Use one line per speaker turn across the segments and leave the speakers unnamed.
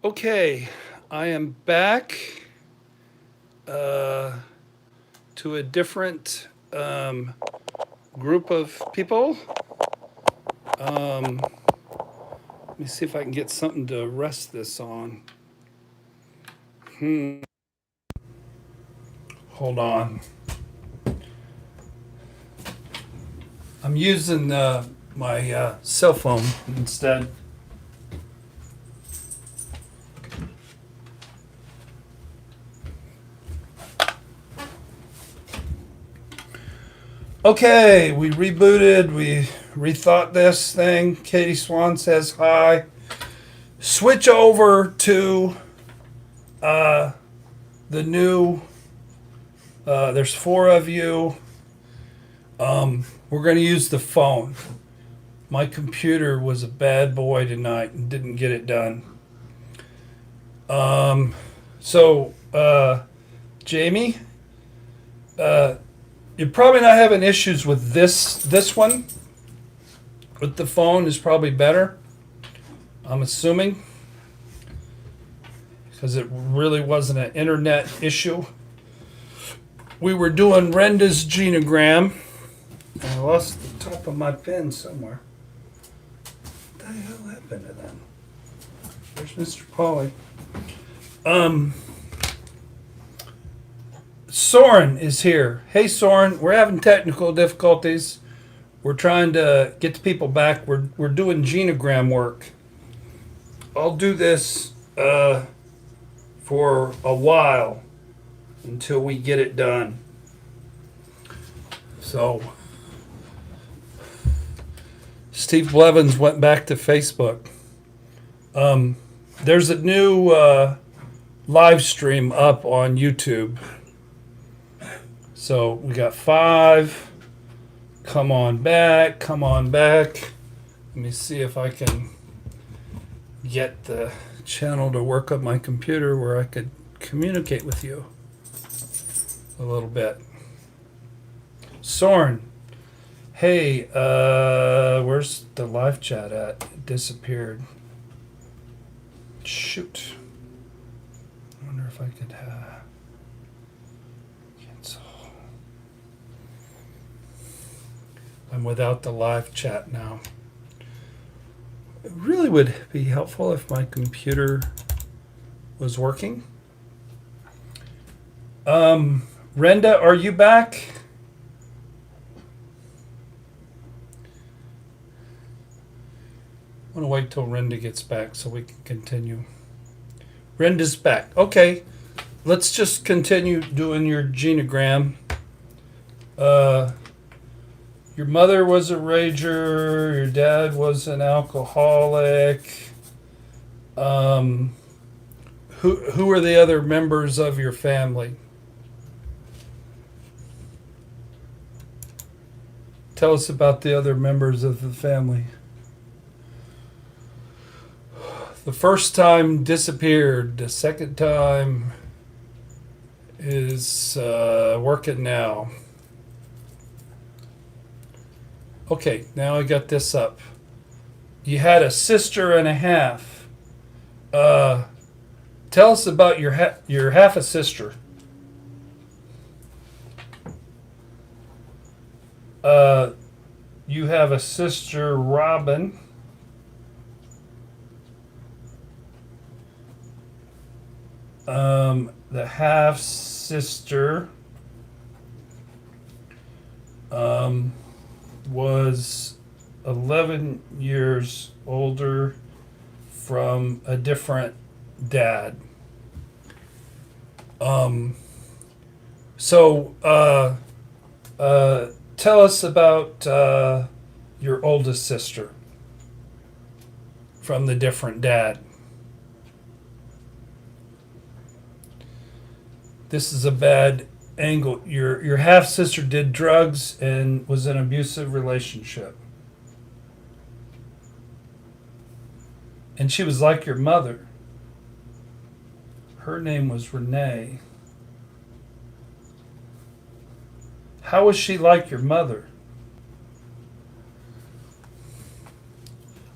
Okay, I am back to a different group of people. Let me see if I can get something to rest this on. Hold on. I'm using my cell phone instead. Okay, we rebooted. We rethought this thing. Katie Swan says hi. Switch over to the new. There's four of you. We're going to use the phone. My computer was a bad boy tonight and didn't get it done. So, Jamie, you're probably not having issues with this one. With the phone is probably better. I'm assuming, because it really wasn't an internet issue. We were doing Renda's Genogram. I lost the top of my pen somewhere. What the hell happened to them? There's Mr. Polly. Soren is here. Hey, Soren. We're having technical difficulties. We're trying to get the people back. We're doing genogram work. I'll do this for a while until we get it done. So, Steve Blevins went back to Facebook. There's a new live stream up on YouTube. So we got 5. Come on back. Come on back. Let me see if I can get the channel to work on my computer where I could communicate with you a little bit. Soren, hey, where's the live chat at? It disappeared. Shoot. I wonder if I could cancel. I'm without the live chat now. It really would be helpful if my computer was working. Renda, are you back? I want to wait till Renda gets back so we can continue. Renda's back. Okay, let's just continue doing your genogram. Your mother was a rager. Your dad was an alcoholic. Who are the other members of your family? Tell us about the other members of the family. The first time disappeared. The second time is working now. Okay, now I got this up. You had a sister and a half. Tell us about your half a sister. You have a sister, Robin. The half sister was 11 years older from a different dad. Tell us about your oldest sister from the different dad. This is a bad angle. Your half sister did drugs and was in an abusive relationship. And she was like your mother. Her name was Renee. How was she like your mother?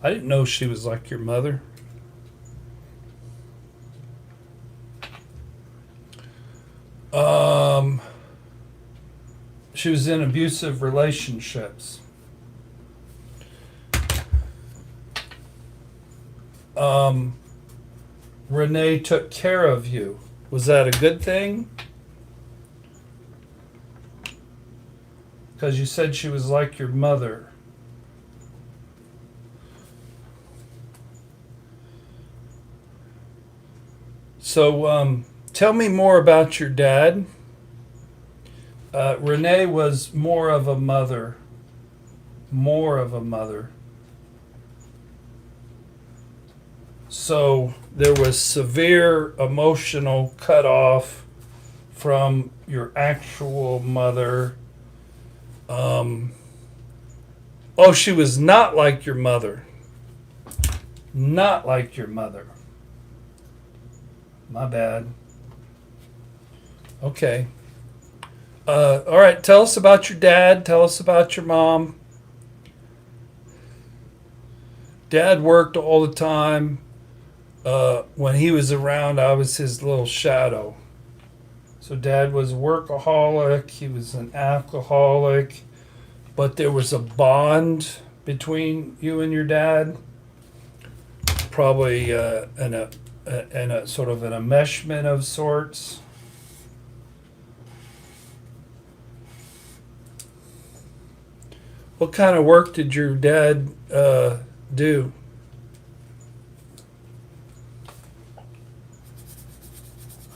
I didn't know she was like your mother. Um, she was in abusive relationships. Renee took care of you. Was that a good thing? Because you said she was like your mother. So, tell me more about your dad. Renee was more of a mother. More of a mother. So there was severe emotional cutoff from your actual mother. Oh, she was not like your mother. Not like your mother. My bad. Okay. All right. Tell us about your dad. Tell us about your mom. Dad worked all the time. When he was around, I was his little shadow. So Dad was a workaholic. He was an alcoholic. But there was a bond between you and your dad. Probably in a sort of an enmeshment of sorts. What kind of work did your dad do?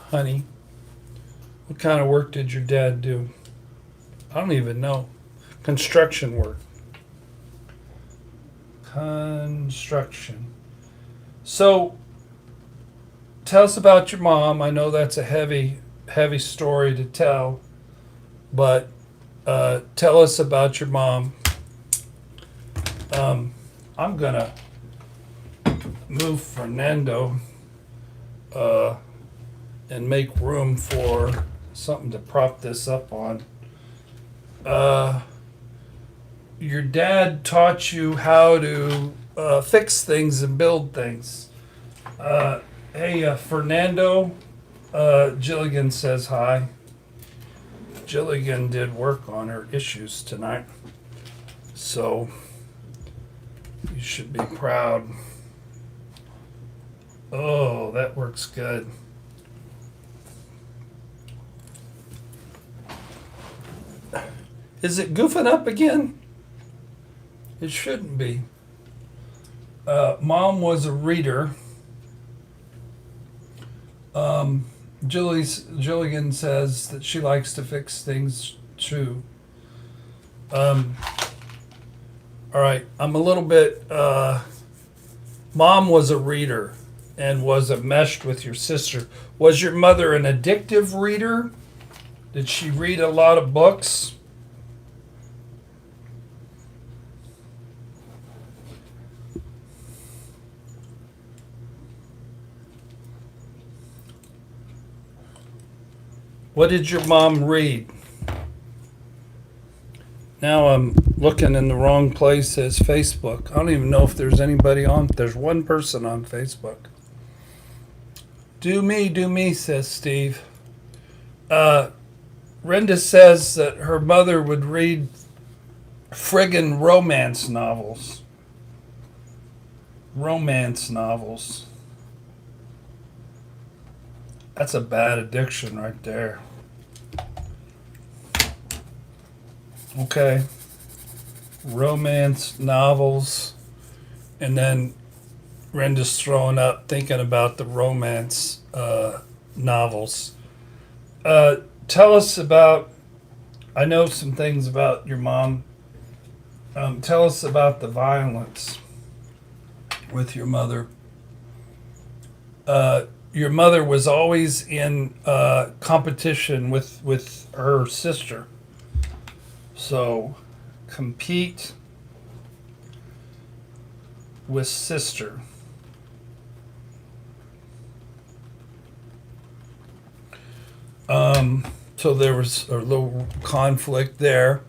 Honey, what kind of work did your dad do? I don't even know. Construction work. Construction. So, tell us about your mom. I know that's a heavy story to tell, but tell us about your mom. I'm gonna move Fernando and make room for something to prop this up on. Your dad taught you how to fix things and build things. Hey, Fernando, Jilligan says hi. Jilligan did work on her issues tonight, so you should be proud. Oh, that works good. Is it goofing up again? It shouldn't be. Mom was a reader. Jilligan says that she likes to fix things too. All right, I'm a little bit. Mom was a reader and was enmeshed with your sister. Was your mother an addictive reader? Did she read a lot of books? What did your mom read? Now I'm looking in the wrong place as Facebook. I don't even know if there's anybody on. There's one person on Facebook. Do me, says Steve. Renda says that her mother would read friggin' romance novels. Romance novels. That's a bad addiction right there. Okay. Romance novels. And then Renda's throwing up thinking about the romance novels. Tell us about, I know some things about your mom. Tell us about the violence with your mother. Your mother was always in competition with her sister. So, compete with sister. So there was a little conflict there.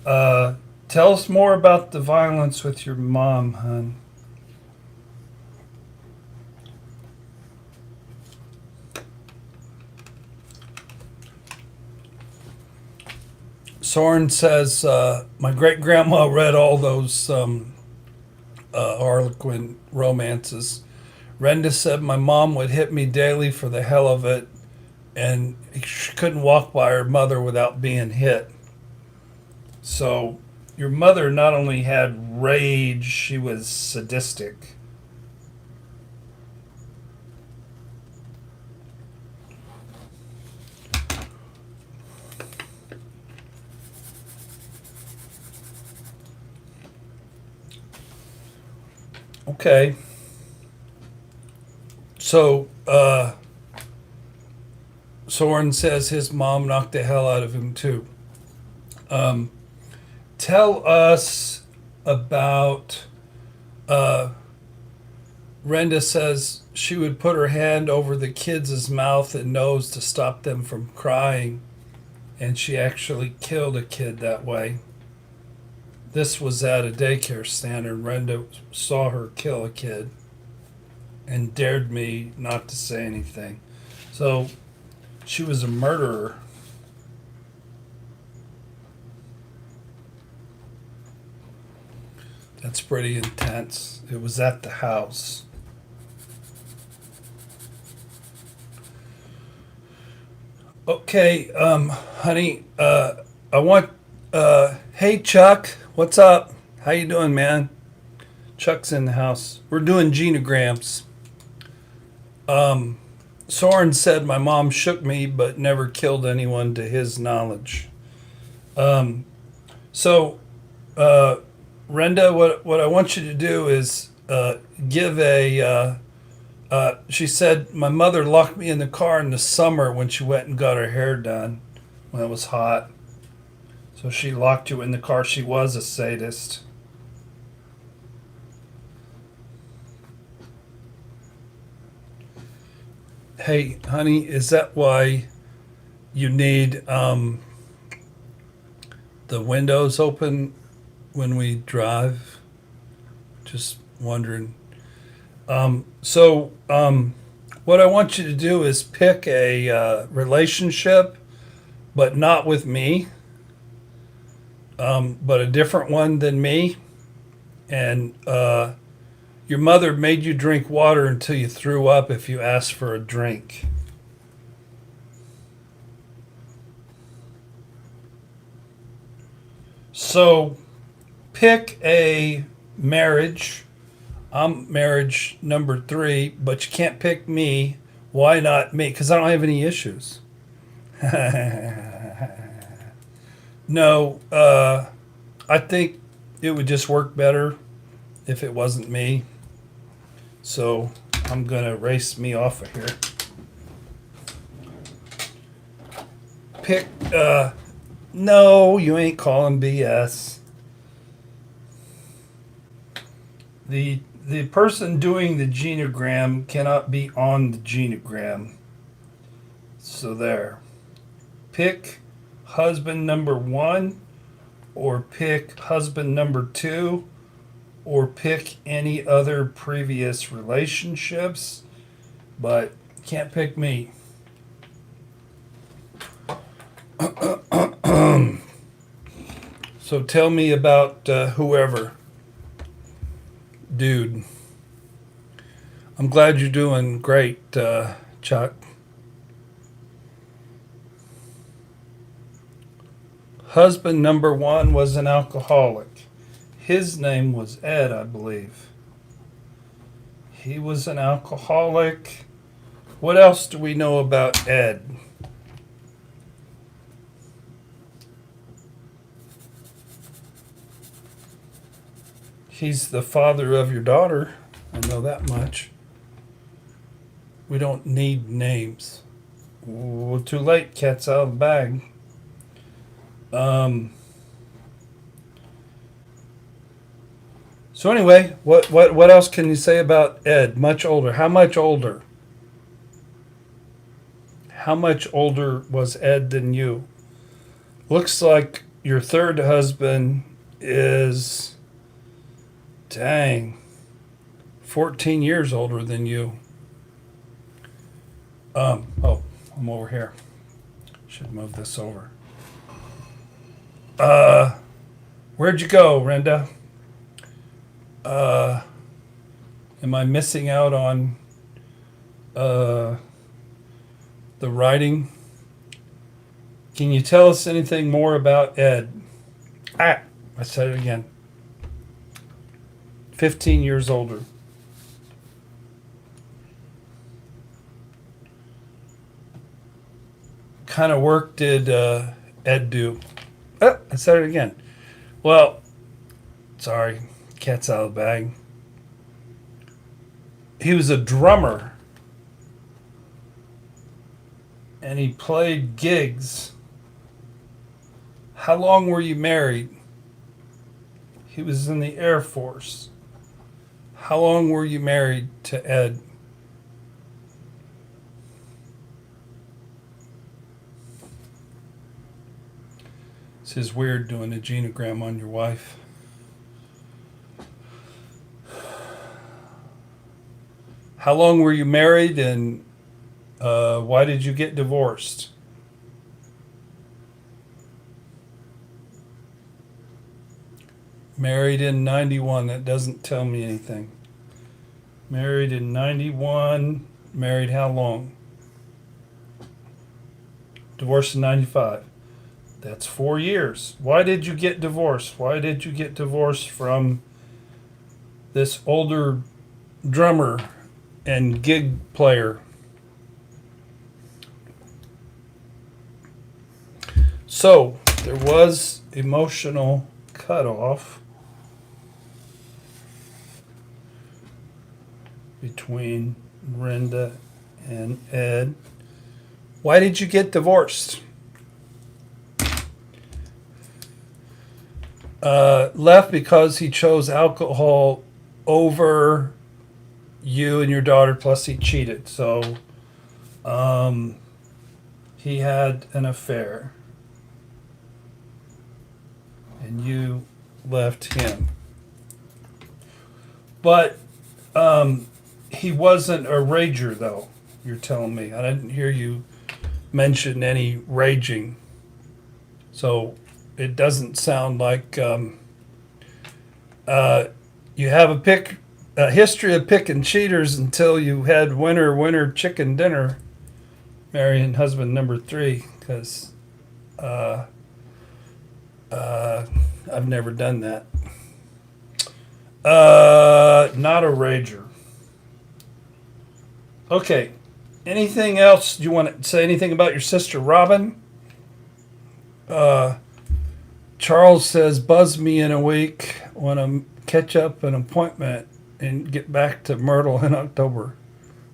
Tell us more about the violence with your mom, hon. Soren says, my great grandma read all those Harlequin romances. Renda said my mom would hit me daily for the hell of it, and she couldn't walk by her mother without being hit. So your mother not only had rage, she was sadistic. Okay. So, Soren says his mom knocked the hell out of him too. Tell us about, Renda says she would put her hand over the kids' mouth and nose to stop them from crying, and she actually killed a kid that way. This was at a daycare stand, and Renda saw her kill a kid and dared me not to say anything. So she was a murderer. That's pretty intense. It was at the house. Okay, honey, I want, hey Chuck, what's up? How you doing, man? Chuck's in the house. We're doing genograms. Soren said my mom shook me but never killed anyone to his knowledge. So, Renda, what I want you to do is give a. She said my mother locked me in the car in the summer when she went and got her hair done when it was hot. So she locked you in the car. She was a sadist. Hey, honey, is that why you need the windows open when we drive? Just wondering. What I want you to do is pick a relationship, but not with me, but a different one than me. And your mother made you drink water until you threw up if you asked for a drink. So pick a marriage. I'm marriage number 3, but you can't pick me. Why not me? Because I don't have any issues. No, I think it would just work better if it wasn't me. So I'm going to erase me off of here. Pick, no, you ain't calling BS. The person doing the genogram cannot be on the genogram. So there. Pick husband number 1, or pick husband number 2, or pick any other previous relationships, but can't pick me. So tell me about whoever. Dude, I'm glad you're doing great, Chuck. Husband number 1 was an alcoholic. His name was Ed, I believe. He was an alcoholic. What else do we know about Ed? He's the father of your daughter. I know that much. We don't need names. Well, too late. Cat's out of the bag. So anyway, what else can you say about Ed? Much older. How much older? How much older was Ed than you? Looks like your third husband is, dang, 14 years older than you. Oh, I'm over here. Should move this over. Where'd you go, Renda? Am I missing out on the writing? Can you tell us anything more about Ed? I said it again. 15 years older. Kind of work did Ed do? Oh, I said it again. Well, sorry, cat's out of the bag. He was a drummer, and he played gigs. How long were you married? He was in the Air Force. How long were you married to Ed? This is weird doing a genogram on your wife. How long were you married, and why did you get divorced? Married in 91. That doesn't tell me anything. Married in 91. Married how long? Divorced in 95. That's 4 years. Why did you get divorced? Why did you get divorced from this older drummer and gig player? So there was emotional cutoff between Renda and Ed. Why did you get divorced? Left because he chose alcohol over you and your daughter, plus he cheated. So he had an affair. And you left him. But he wasn't a rager, though, you're telling me. I didn't hear you mention any raging. So it doesn't sound like you have a history of picking cheaters until you had winner chicken dinner, marrying husband number 3, because I've never done that. Not a rager. Okay. Anything else? Do you want to say anything about your sister Robin? Charles says, buzz me in a week when I catch up an appointment and get back to Myrtle in October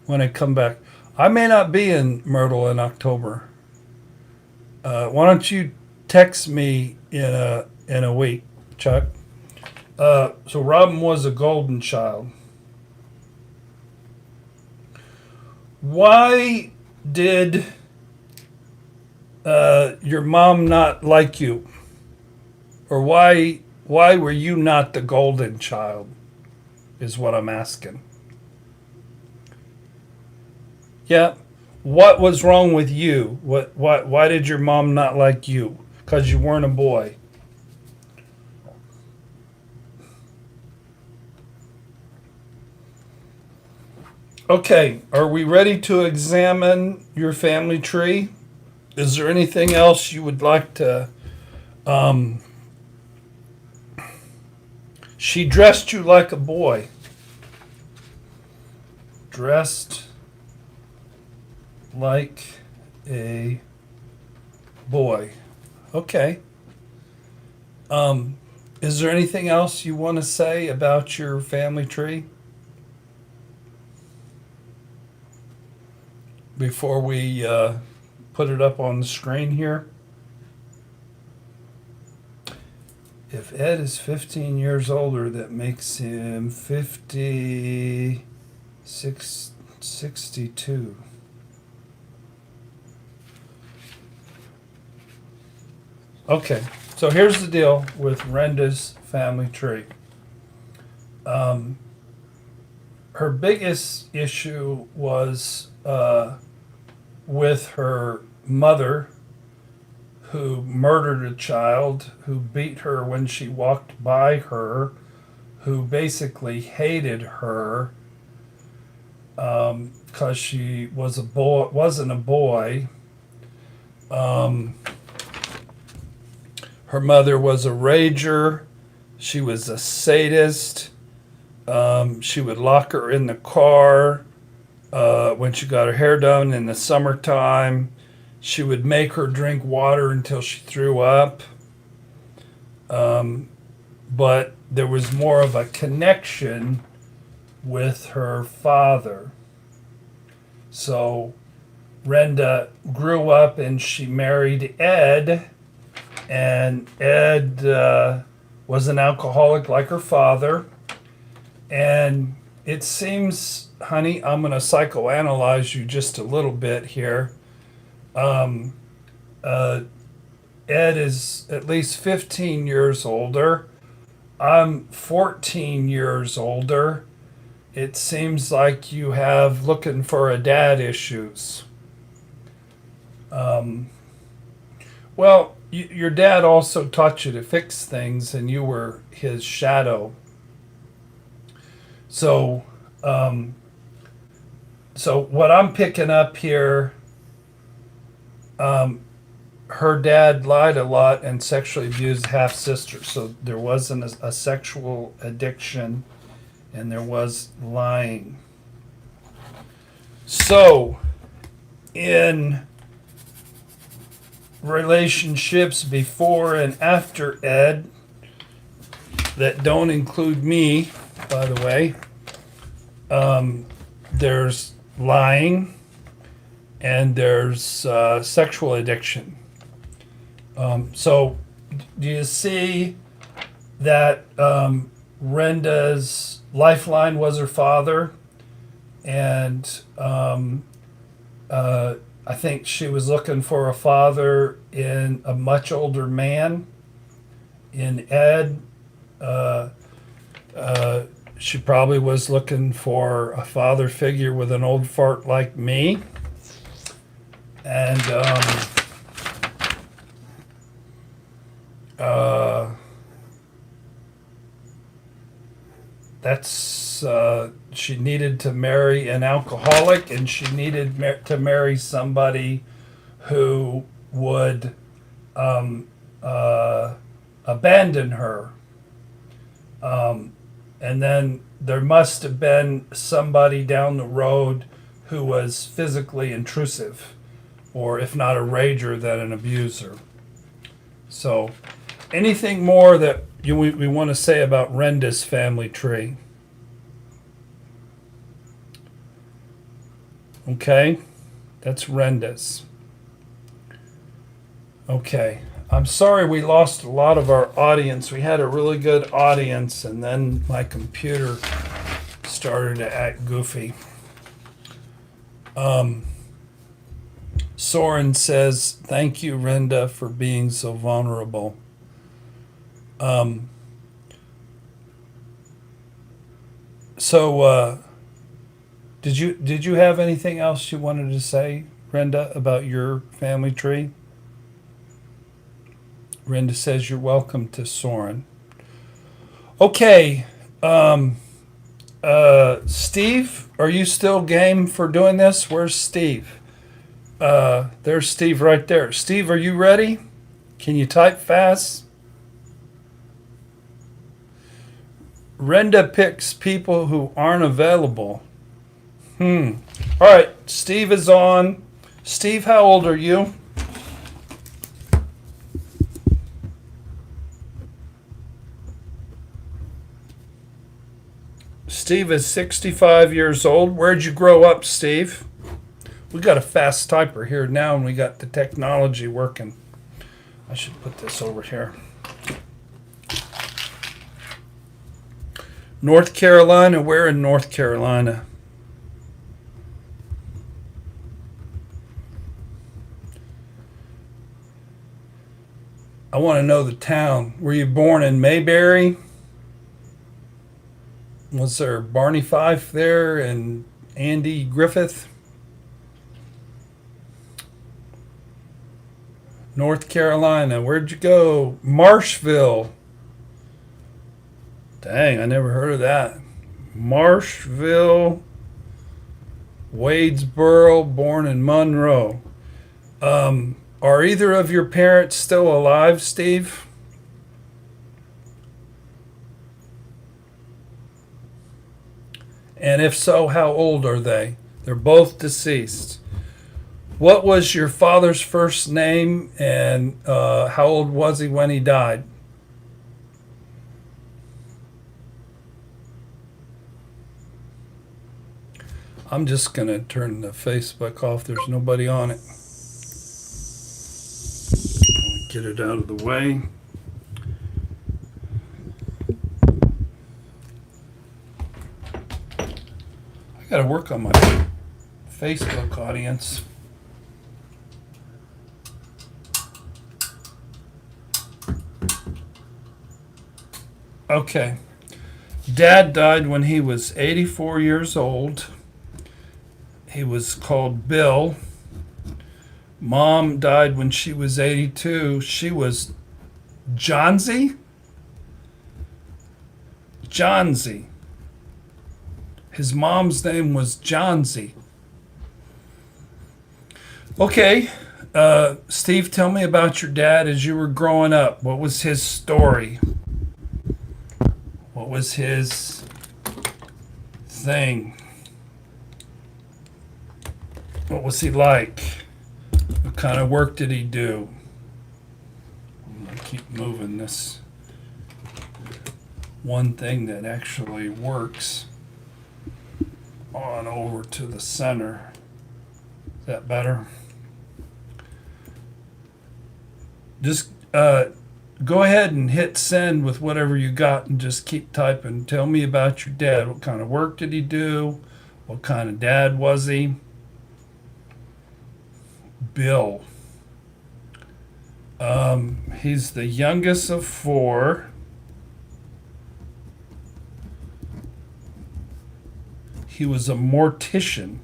when I come back. I may not be in Myrtle in October. Why don't you text me in a week, Chuck? So Robin was a golden child. Why did your mom not like you? Or why were you not the golden child, is what I'm asking. Yeah. What was wrong with you? Why did your mom not like you? Because you weren't a boy. Okay, are we ready to examine your family tree? Is there anything else you would like to... She dressed you like a boy. Dressed like a boy. Okay. Is there anything else you want to say about your family tree before we put it up on the screen here? If Ed is 15 years older, that makes him 62. Okay, so here's the deal with Renda's family tree. Her biggest issue was with her mother, who murdered a child, who beat her when she walked by her, who basically hated her because she was a boy, wasn't a boy. Her mother was a rager. She was a sadist. She would lock her in the car when she got her hair done in the summertime. She would make her drink water until she threw up. But there was more of a connection with her father. So Renda grew up and she married Ed, and Ed was an alcoholic like her father. And it seems, honey, I'm going to psychoanalyze you just a little bit here. Ed is at least 15 years older. I'm 14 years older. It seems like you have looking for a dad issues. Well, your dad also taught you to fix things, and you were his shadow. So, so what I'm picking up here, her dad lied a lot and sexually abused half sister. So there wasn't a sexual addiction, and there was lying. So, in relationships before and after Ed, that don't include me, by the way, there's lying and there's sexual addiction. So do you see that Renda's lifeline was her father, and I think she was looking for a father in a much older man. In Ed, she probably was looking for a father figure with an old fart like me. And that's she needed to marry an alcoholic, and she needed to marry somebody who would abandon her. And then there must have been somebody down the road who was physically intrusive, or if not a rager, then an abuser. So, anything more that we want to say about Renda's family tree? Okay, that's Renda's. Okay, I'm sorry we lost a lot of our audience. We had a really good audience, and then my computer started to act goofy. Soren says, "Thank you, Renda, for being so vulnerable." So, did you have anything else you wanted to say, Renda, about your family tree? Renda says you're welcome to Soren. Okay, Steve, are you still game for doing this? Where's Steve? There's Steve right there. Steve, are you ready? Can you type fast? Renda picks people who aren't available. All right, Steve is on. Steve, how old are you? Steve is 65 years old. Where'd you grow up, Steve? We got a fast typer here now, and we got the technology working. I should put this over here. North Carolina. Where in North Carolina? I want to know the town. Were you born in Mayberry? Was there Barney Fife there and Andy Griffith? North Carolina. Where'd you go? Marshville. Dang, I never heard of that. Marshville, Wadesboro, born in Monroe. Are either of your parents still alive, Steve? And if so, how old are they? They're both deceased. What was your father's first name, and how old was he when he died? I'm just going to turn the Facebook off. There's nobody on it. Get it out of the way. I got to work on my Facebook audience. Okay. Dad died when he was 84 years old. He was called Bill. Mom died when she was 82. She was Johnsy? Johnsy. His mom's name was Johnsy. Okay. Steve, tell me about your dad as you were growing up. What was his story? What was his thing? What was he like? What kind of work did he do? I'm going to keep moving this one thing that actually works on over to the center. Is that better? Just go ahead and hit send with whatever you got and just keep typing. Tell me about your dad. What kind of work did he do? What kind of dad was he? Bill. He's the youngest of four. He was a mortician.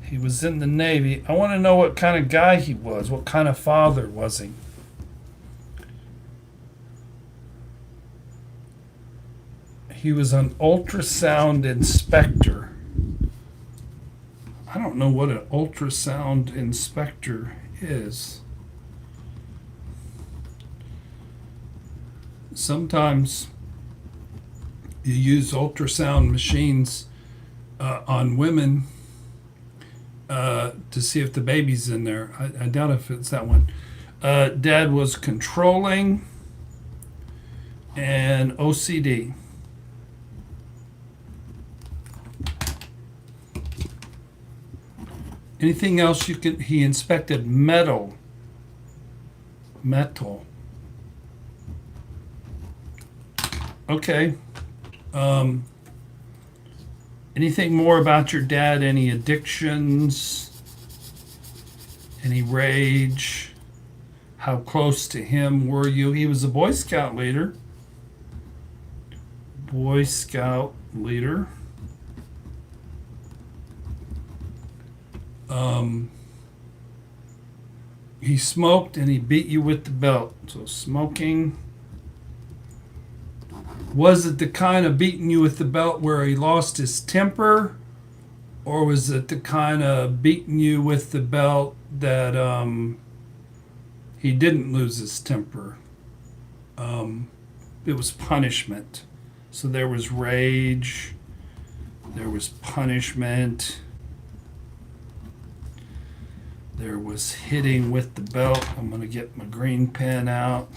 He was in the Navy. I want to know what kind of guy he was. What kind of father was he? He was an ultrasound inspector. I don't know what an ultrasound inspector is. Sometimes you use ultrasound machines on women to see if the baby's in there. I doubt if it's that one. Dad was controlling and OCD. Anything else you can? He inspected metal. Okay. Anything more about your dad? Any addictions? Any rage? How close to him were you? He was a Boy Scout leader. Boy Scout leader. He smoked and he beat you with the belt. So smoking. Was it the kind of beating you with the belt where he lost his temper? Or was it the kind of beating you with the belt that he didn't lose his temper? It was punishment. So there was rage. There was punishment. There was hitting with the belt. I'm going to get my green pen out.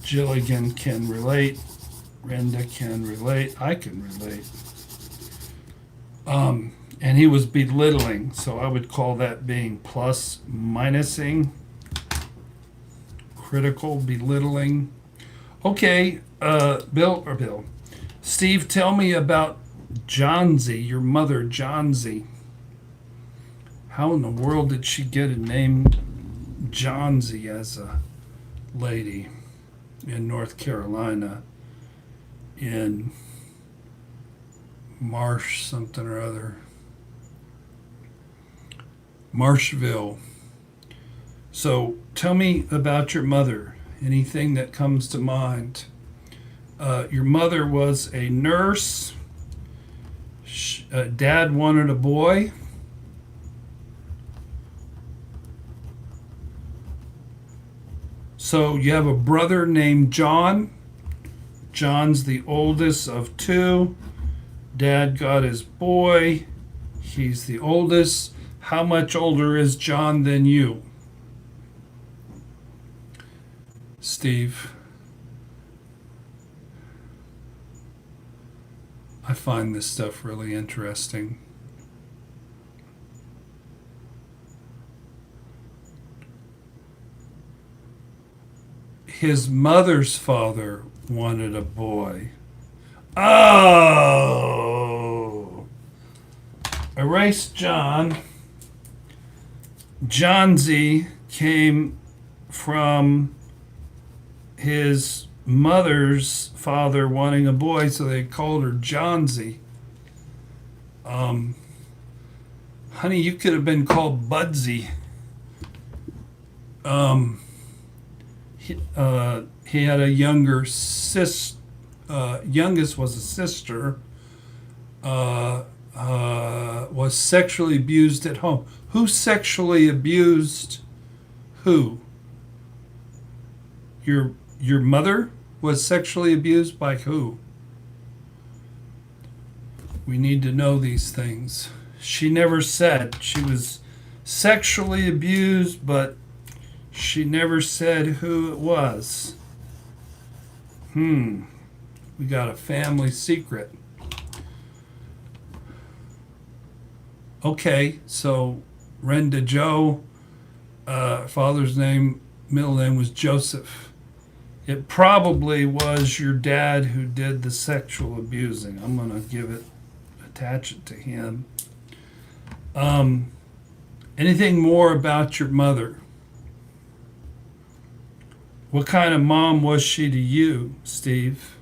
Gilligan can relate. Renda can relate. I can relate. And he was belittling, so I would call that being plus minusing. Critical, belittling. Okay, Bill. Steve, tell me about Johnsy, your mother, Johnsy. How in the world did she get a name Johnsy as a lady? in North Carolina, in Marsh something or other. Marshville. So tell me about your mother. Anything that comes to mind. Your mother was a nurse. Dad wanted a boy. So you have a brother named John. John's the oldest of two. Dad got his boy. He's the oldest. How much older is John than you? Steve. I find this stuff really interesting. His mother's father wanted a boy. Oh! Erase John. Johnsy came from his mother's father wanting a boy, so they called her Johnsy. Honey, you could have been called Budsy. He had a younger sister. Youngest was a sister. Was sexually abused at home. Who sexually abused who? Your mother was sexually abused by who? We need to know these things. She never said she was sexually abused, but she never said who it was. We got a family secret. Okay, so Renda Joe, father's name, middle name was Joseph. It probably was your dad who did the sexual abusing. I'm going to attach it to him. Anything more about your mother? What kind of mom was she to you, Steve?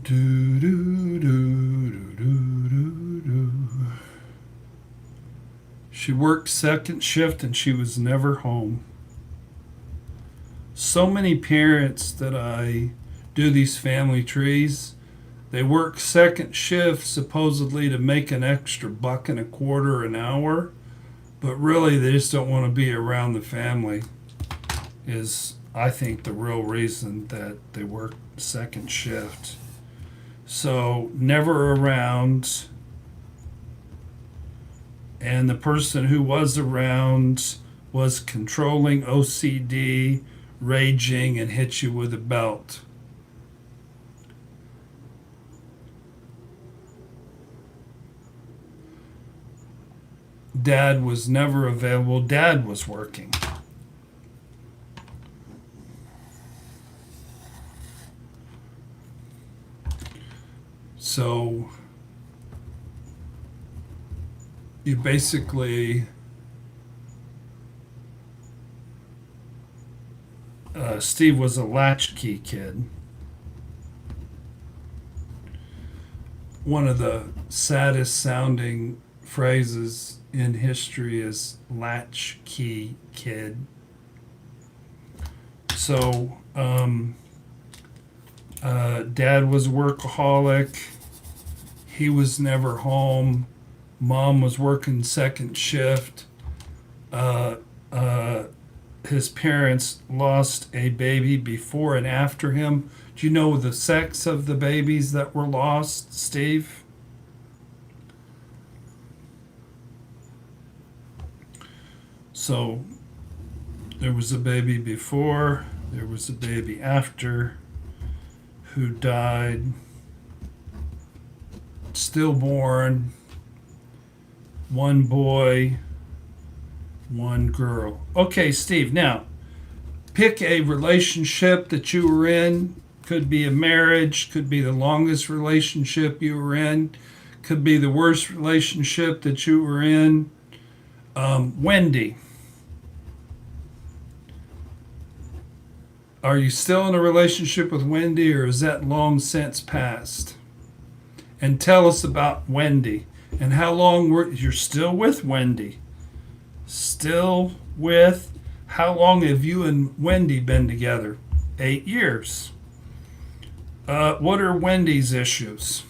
Do, do, do, do, do, do, do. She worked second shift and she was never home. So many parents that I do these family trees, they work second shift supposedly to make an extra $1.25 an hour, but really they just don't want to be around the family is, I think, the real reason that they work second shift. So never around, and the person who was around was controlling, OCD, raging, and hit you with a belt. Dad was never available. Dad was working. So you basically Steve was a latchkey kid. One of the saddest sounding phrases in history is latchkey kid. So dad was a workaholic. He was never home. Mom was working second shift. His parents lost a baby before and after him. Do you know the sex of the babies that were lost, Steve? So there was a baby before, there was a baby after who died, stillborn, one boy, one girl. Okay, Steve, now pick a relationship that you were in. Could be a marriage, could be the longest relationship you were in, could be the worst relationship that you were in. Wendy, are you still in a relationship with Wendy, or is that long since passed? And tell us about Wendy and how long you're still with Wendy. Still with, how long have you and Wendy been together? 8 years. What are Wendy's issues?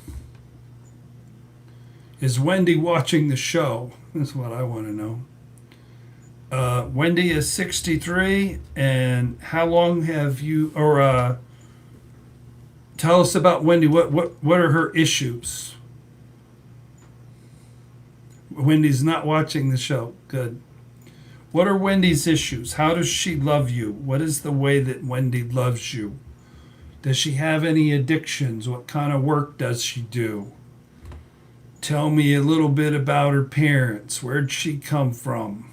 Is Wendy watching the show? That's what I want to know. Wendy is 63, and how long have you, or tell us about Wendy. What are her issues? Wendy's not watching the show. Good. What are Wendy's issues? How does she love you? What is the way that Wendy loves you? Does she have any addictions? What kind of work does she do? Tell me a little bit about her parents. Where'd she come from?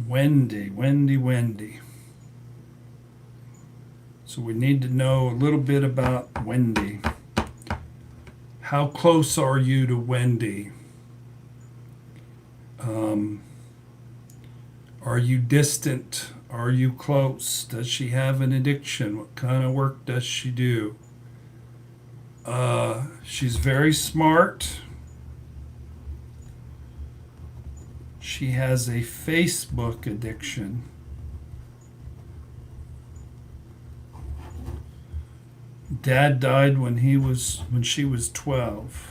Wendy. So we need to know a little bit about Wendy. How close are you to Wendy? Are you distant? Are you close? Does she have an addiction? What kind of work does she do? She's very smart. She has a Facebook addiction. Dad died when she was 12.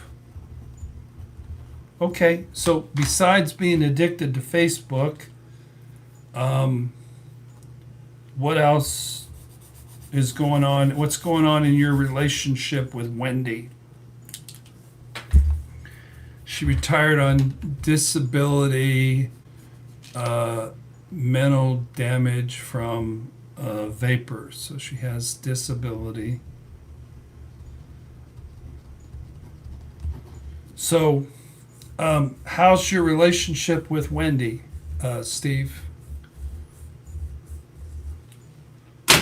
Okay, so besides being addicted to Facebook, what else is going on? What's going on in your relationship with Wendy? She retired on disability, mental damage from vapor. So she has disability. So, how's your relationship with Wendy, Steve?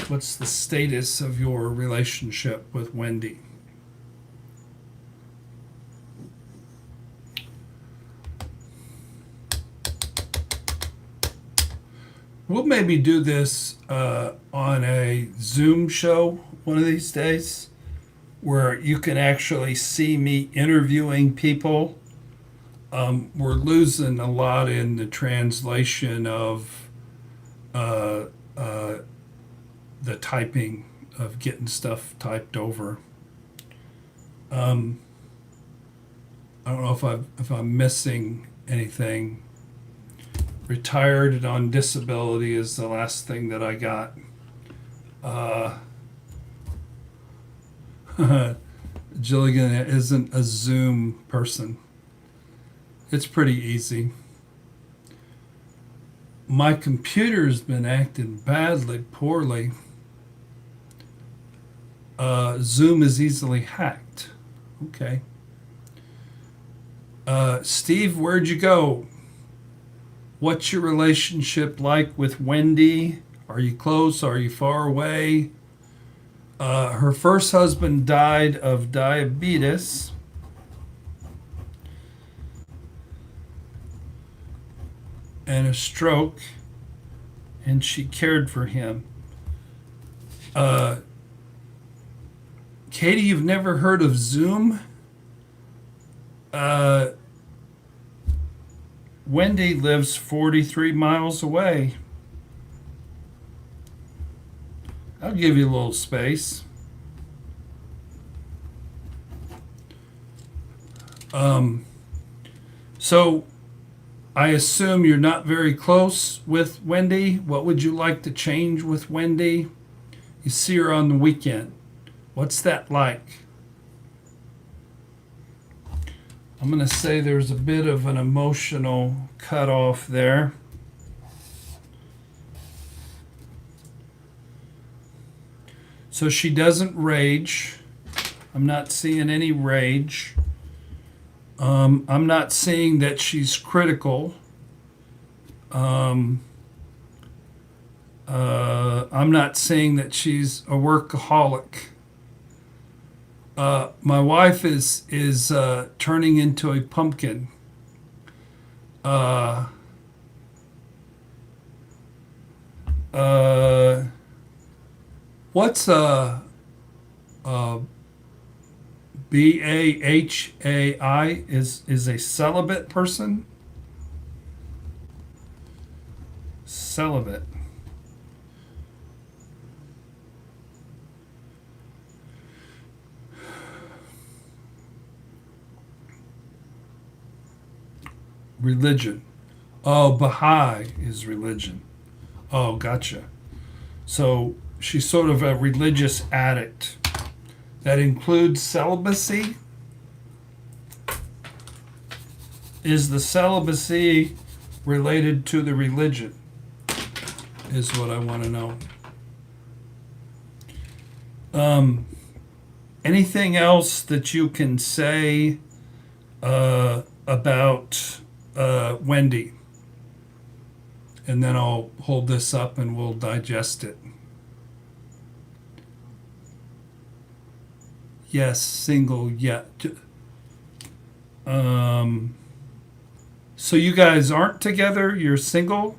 What's the status of your relationship with Wendy? We'll maybe do this on a Zoom show one of these days, where you can actually see me interviewing people. We're losing a lot in the translation of the typing, of getting stuff typed over. I don't know if I'm missing anything. Retired and on disability is the last thing that I got. Jilligan isn't a Zoom person. It's pretty easy. My computer's been acting poorly. Zoom is easily hacked. Okay. Steve, where'd you go? What's your relationship like with Wendy? Are you close? Are you far away? Her first husband died of diabetes. And a stroke, and she cared for him. Katie, you've never heard of Zoom? Wendy lives 43 miles away. I'll give you a little space. So I assume you're not very close with Wendy. What would you like to change with Wendy? You see her on the weekend. What's that like? I'm going to say there's a bit of an emotional cutoff there. So she doesn't rage. I'm not seeing any rage. I'm not seeing that she's critical. I'm not seeing that she's a workaholic. My wife is turning into a pumpkin. Uh, uh, what's BAHAI is a celibate person? Celibate. Religion. Oh, Baha'i is religion. Oh, gotcha. So she's sort of a religious addict. That includes celibacy. Is the celibacy related to the religion? Is what I want to know. Anything else that you can say about Wendy? And then I'll hold this up and we'll digest it. Yes, single, yeah. So you guys aren't together? You're single?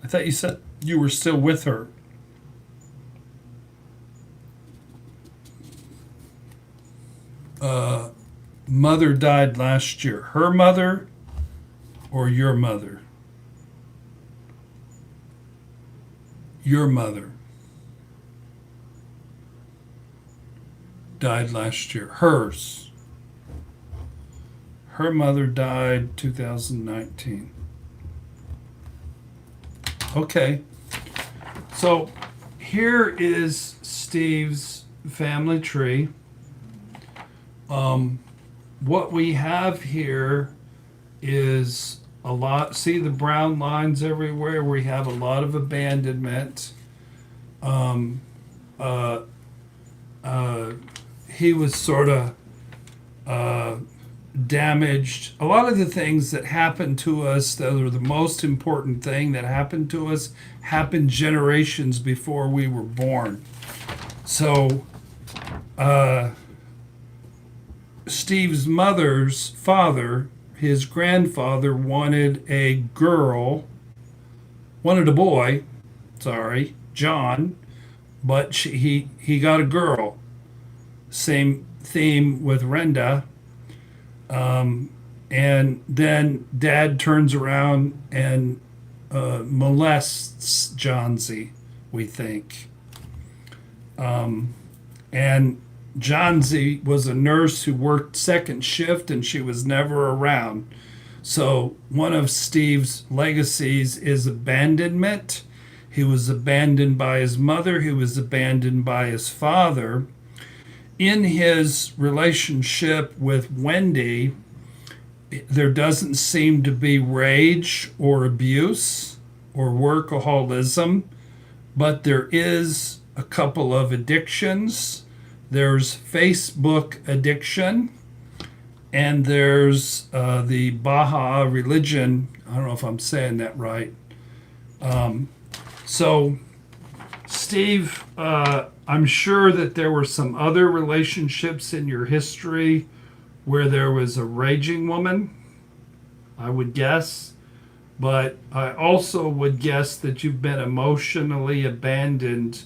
I thought you said you were still with her. Mother died last year. Her mother or your mother? Your mother died last year. Hers. Her mother died 2019. Okay. So here is Steve's family tree. What we have here is a lot. See the brown lines everywhere? We have a lot of abandonment. He was sort of damaged. A lot of the things that happened to us that are the most important thing that happened to us happened generations before we were born. So Steve's mother's father, his grandfather, wanted a boy, John, but he got a girl. Same theme with Renda. And then Dad turns around and molests Johnsy, we think. And Johnsy was a nurse who worked second shift and she was never around. So one of Steve's legacies is abandonment. He was abandoned by his mother. He was abandoned by his father. In his relationship with Wendy, there doesn't seem to be rage or abuse or workaholism, but there is a couple of addictions. There's Facebook addiction, and there's the Baha'i religion. I don't know if I'm saying that right. So, Steve, I'm sure that there were some other relationships in your history where there was a raging woman, I would guess. But I also would guess that you've been emotionally abandoned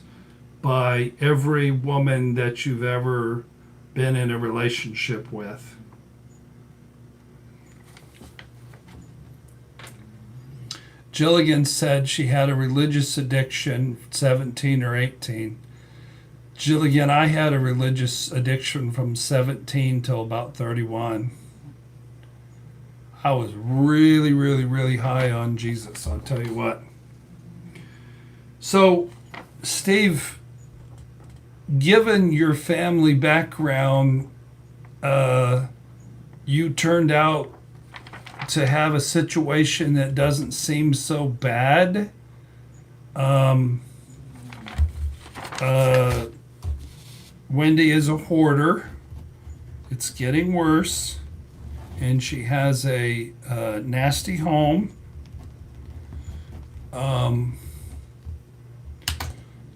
by every woman that you've ever been in a relationship with. Jilligan said she had a religious addiction, 17 or 18. Jilligan, I had a religious addiction from 17 till about 31. I was really, really, really high on Jesus, I'll tell you what. So, Steve, given your family background, you turned out to have a situation that doesn't seem so bad. Wendy is a hoarder. It's getting worse. And she has a nasty home.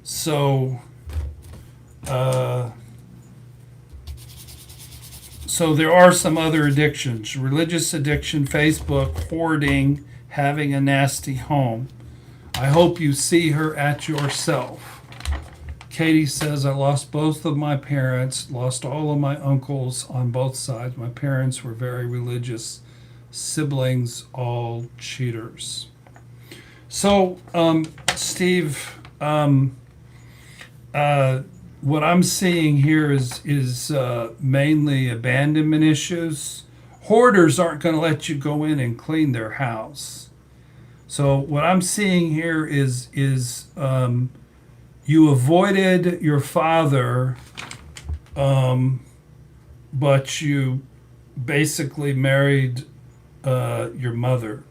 So So there are some other addictions: religious addiction, Facebook, hoarding, having a nasty home. I hope you see her at yourself. Katie says, I lost both of my parents, lost all of my uncles on both sides. My parents were very religious. Siblings, all cheaters. So, Steve, what I'm seeing here is mainly abandonment issues. Hoarders aren't going to let you go in and clean their house. So what I'm seeing here is you avoided your father, but you basically married your mother.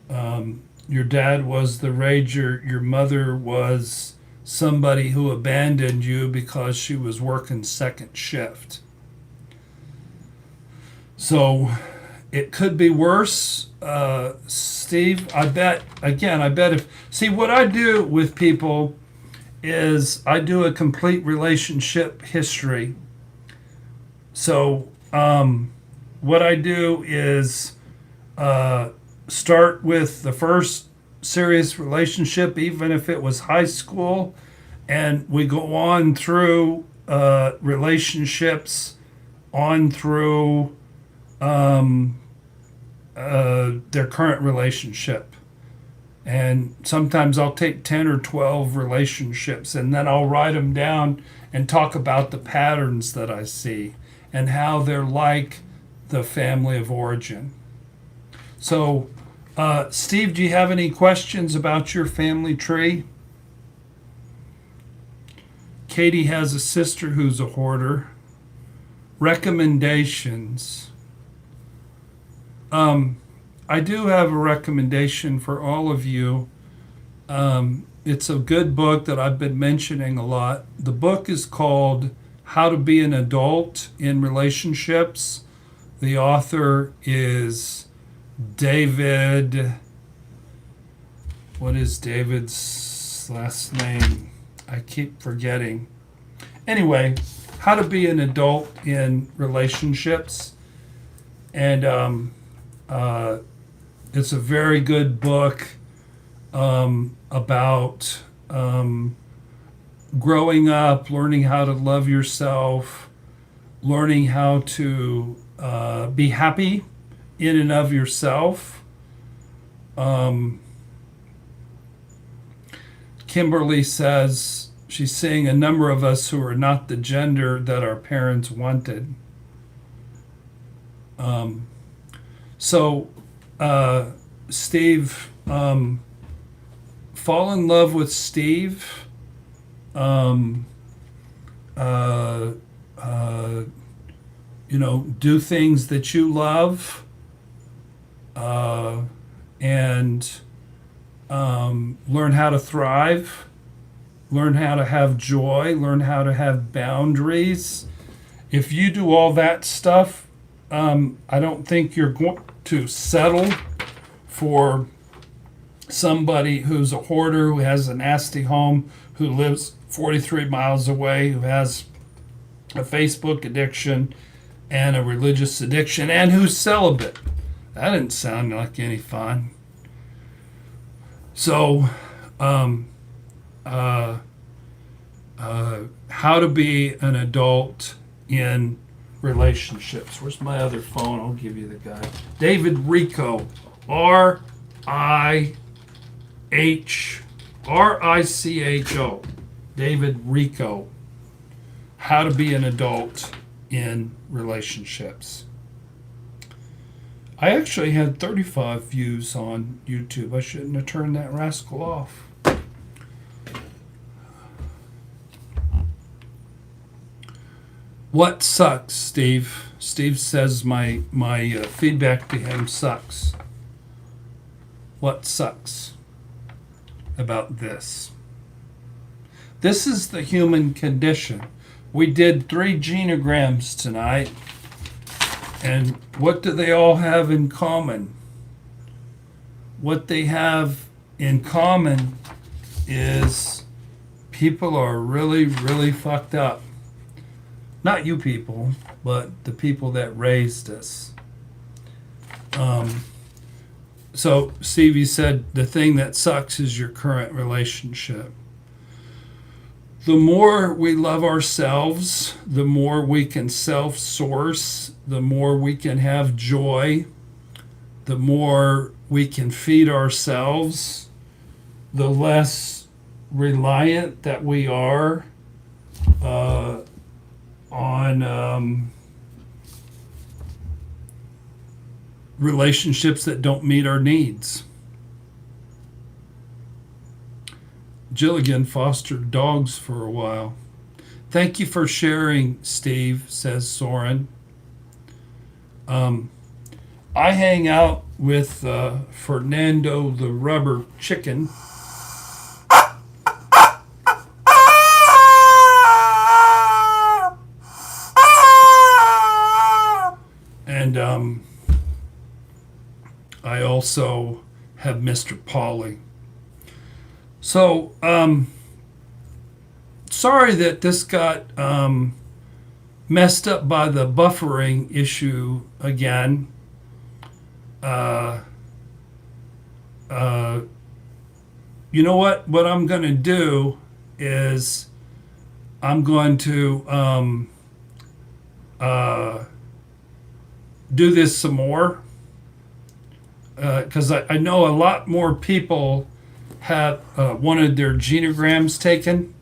Your dad was the rager. Your mother was somebody who abandoned you because she was working second shift. So it could be worse, Steve. I bet if, see, what I do with people is I do a complete relationship history. So what I do is start with the first serious relationship, even if it was high school, and we go on through relationships on through their current relationship. And sometimes I'll take 10 or 12 relationships and then I'll write them down and talk about the patterns that I see and how they're like the family of origin. So, Steve, do you have any questions about your family tree? Katie has a sister who's a hoarder. Recommendations. I do have a recommendation for all of you. It's a good book that I've been mentioning a lot. The book is called How to Be an Adult in Relationships. The author is David. What is David's last name? I keep forgetting. Anyway, How to Be an Adult in Relationships. And it's a very good book about growing up, learning how to love yourself, learning how to be happy in and of yourself. Kimberly says she's seeing a number of us who are not the gender that our parents wanted. Steve, fall in love with Steve. Do things that you love, and learn how to thrive, learn how to have joy, learn how to have boundaries. If you do all that stuff, I don't think you're going to settle for somebody who's a hoarder, who has a nasty home, who lives 43 miles away, who has a Facebook addiction and a religious addiction, and who's celibate. That didn't sound like any fun. So, how to be an adult in relationships. Where's my other phone? I'll give you the guy. David Rico, R-I-C-H-O. David Rico. How to be an adult in relationships. I actually had 35 views on YouTube. I shouldn't have turned that rascal off. What sucks, Steve? Steve says my feedback to him sucks. What sucks about this? This is the human condition. We did 3 genograms tonight, and what do they all have in common? What they have in common is people are really, really fucked up. not you people, but the people that raised us. So Stevie said the thing that sucks is your current relationship. The more we love ourselves, the more we can self-source, the more we can have joy, the more we can feed ourselves, the less reliant that we are on relationships that don't meet our needs. Gilligan fostered dogs for a while. Thank you for sharing, Steve, says Soren. I hang out with Fernando the rubber chicken. And I also have Mr. Polly. So, sorry that this got messed up by the buffering issue again. You know what? What I'm going to do is I'm going to do this some more because I know a lot more people have wanted their genograms taken.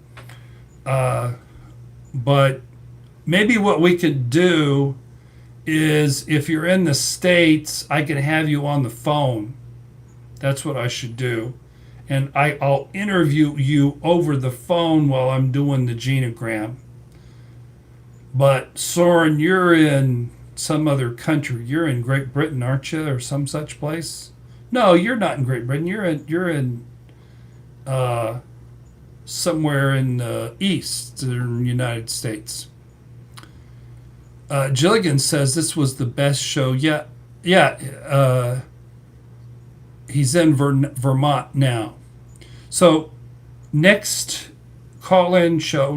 But maybe what we could do is if you're in the States, I can have you on the phone. That's what I should do. And I'll interview you over the phone while I'm doing the genogram. But Soren, you're in some other country. You're in Great Britain, aren't you, or some such place? No, you're not in Great Britain. You're in somewhere in the eastern United States. Gilligan says this was the best show yet. Yeah, he's in Vermont now. So next call-in show,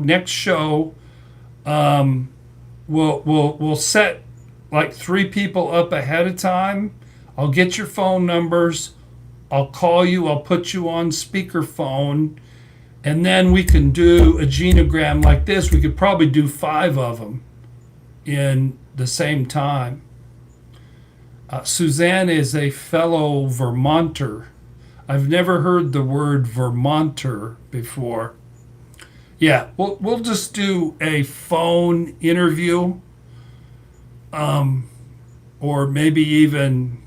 we'll set like 3 people up ahead of time. I'll get your phone numbers. I'll call you. I'll put you on speakerphone. And then we can do a genogram like this. We could probably do 5 of them in the same time. Suzanne is a fellow Vermonter. I've never heard the word Vermonter before. Yeah, we'll just do a phone interview, or maybe even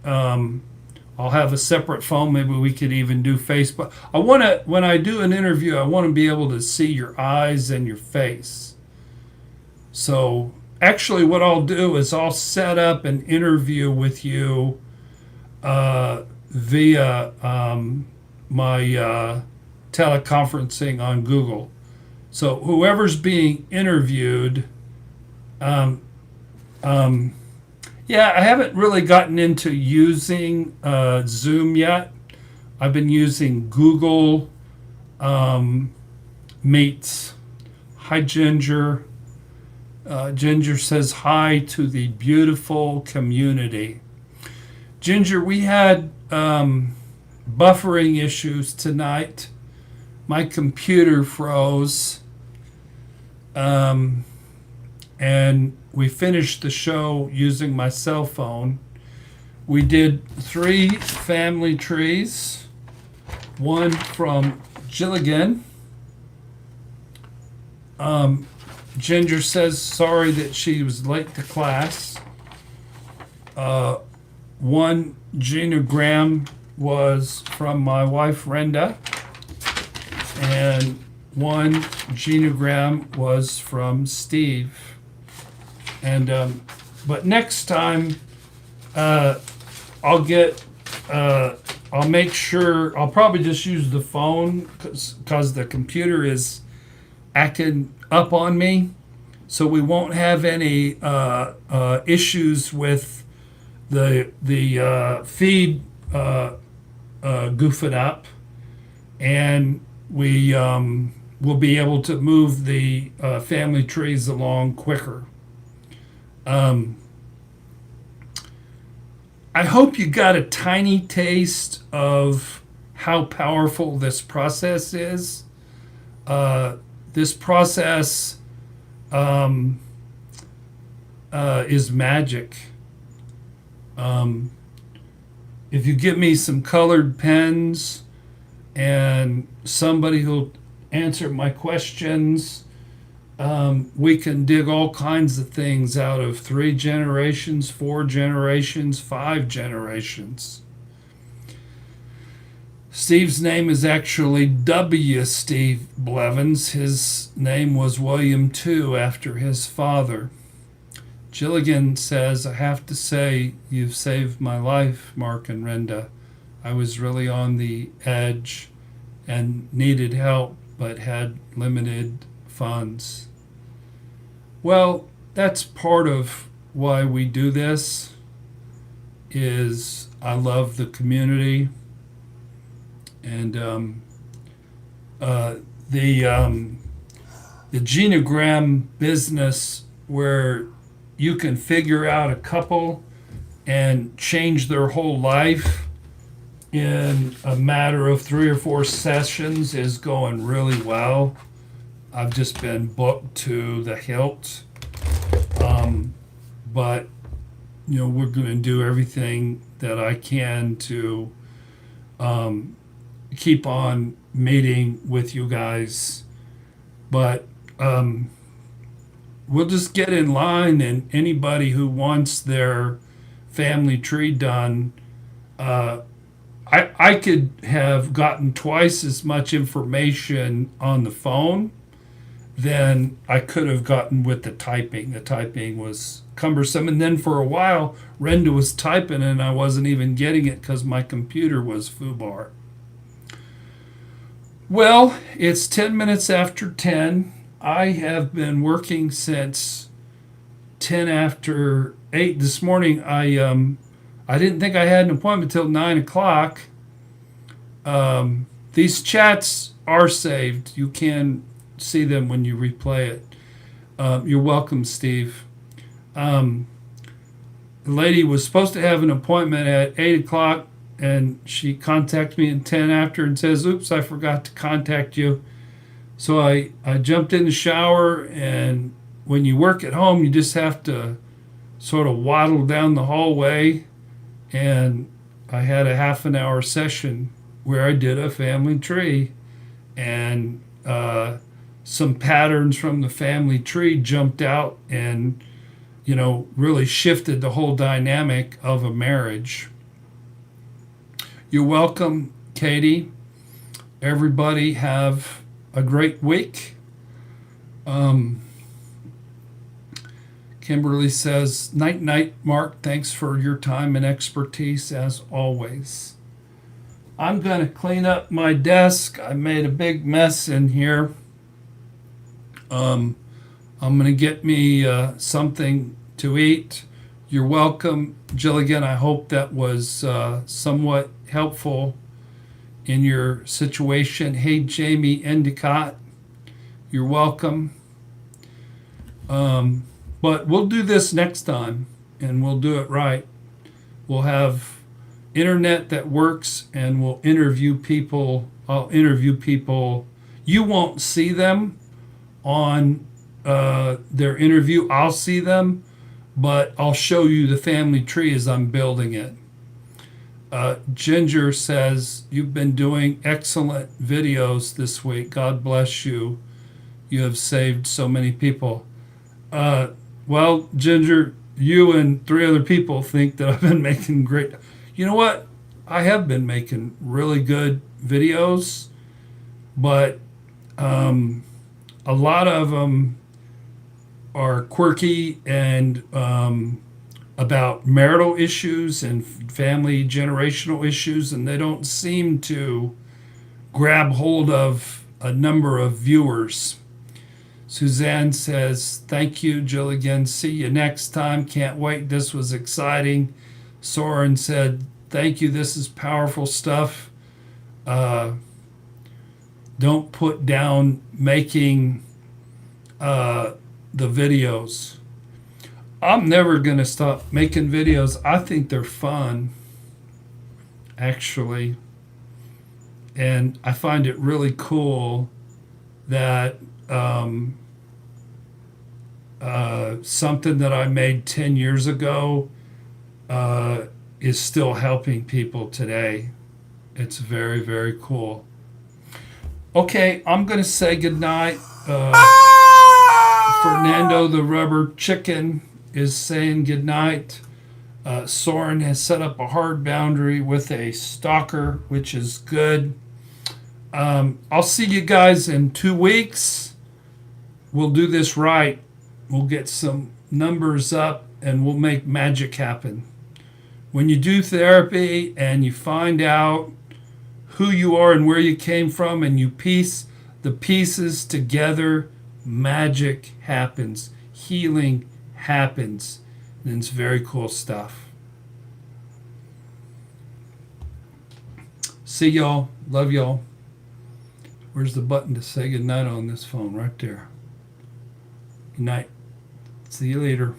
I'll have a separate phone. Maybe we could even do Facebook. When I do an interview, I want to be able to see your eyes and your face. So actually what I'll do is I'll set up an interview with you via my teleconferencing on Google. So whoever's being interviewed, yeah, I haven't really gotten into using Zoom yet. I've been using Google Meets. Hi, Ginger. Ginger says hi to the beautiful community. Ginger, we had buffering issues tonight. My computer froze. And we finished the show using my cell phone. We did 3 family trees. One from Gilligan. Ginger says sorry that she was late to class. One genogram was from my wife Renda, and one genogram was from Steve. And but next time I'll make sure I'll probably just use the phone because the computer is acting up on me, so we won't have any issues with the feed goofing up, and we we'll be able to move the family trees along quicker. I hope you got a tiny taste of how powerful this process is. This process is magic. If you give me some colored pens and somebody who'll answer my questions, we can dig all kinds of things out of 3 generations, 4 generations, 5 generations. Steve's name is actually W. Steve Blevins. His name was William II after his father. Gilligan says, I have to say, you've saved my life, Mark and Renda. I was really on the edge and needed help, but had limited funds. Well, that's part of why we do this, is I love the community. And the Genogram business, where you can figure out a couple and change their whole life in a matter of 3 or 4 sessions, is going really well. I've just been booked to the hilt. But, we're going to do everything that I can to keep on meeting with you guys. But we'll just get in line, and anybody who wants their family tree done, I could have gotten twice as much information on the phone than I could have gotten with the typing. The typing was cumbersome. And then for a while, Renda was typing and I wasn't even getting it because my computer was foobar. Well, it's 10 minutes after 10. I have been working since 10 after 8 this morning. I didn't think I had an appointment till 9 o'clock. These chats are saved. You can see them when you replay it. You're welcome, Steve. The lady was supposed to have an appointment at 8 o'clock, and she contacted me at 10 after and says, oops, I forgot to contact you. So I jumped in the shower, and when you work at home, you just have to sort of waddle down the hallway, and I had a half an hour session where I did a family tree, and some patterns from the family tree jumped out and, really shifted the whole dynamic of a marriage. You're welcome, Katie. Everybody have a great week. Kimberly says, night, night, Mark. Thanks for your time and expertise as always. I'm going to clean up my desk. I made a big mess in here. I'm going to get me something to eat. You're welcome, Gilligan. I hope that was somewhat helpful in your situation. Hey, Jamie Endicott, you're welcome. But we'll do this next time, and we'll do it right. We'll have internet that works, and we'll interview people. I'll interview people. You won't see them on their interview. I'll see them, but I'll show you the family tree as I'm building it. Ginger says, you've been doing excellent videos this week. God bless you. You have saved so many people. Well, Ginger, you and 3 other people think that I've been making great. You know what? I have been making really good videos, but a lot of them are quirky and about marital issues and family generational issues, and they don't seem to grab hold of a number of viewers. Suzanne says, thank you, Gilligan. See you next time. Can't wait. This was exciting. Soren said, thank you. This is powerful stuff. don't put down making the videos. I'm never going to stop making videos. I think they're fun, actually. And I find it really cool that something that I made 10 years ago is still helping people today. It's very, very cool. Okay, I'm going to say goodnight. Fernando the Rubber Chicken is saying goodnight. Soren has set up a hard boundary with a stalker, which is good. I'll see you guys in 2 weeks. We'll do this right. We'll get some numbers up and we'll make magic happen. When you do therapy and you find out who you are and where you came from and you piece the pieces together, magic happens. Healing happens. And it's very cool stuff. See y'all. Love y'all. Where's the button to say goodnight on this phone? Right there. Good night. See you later.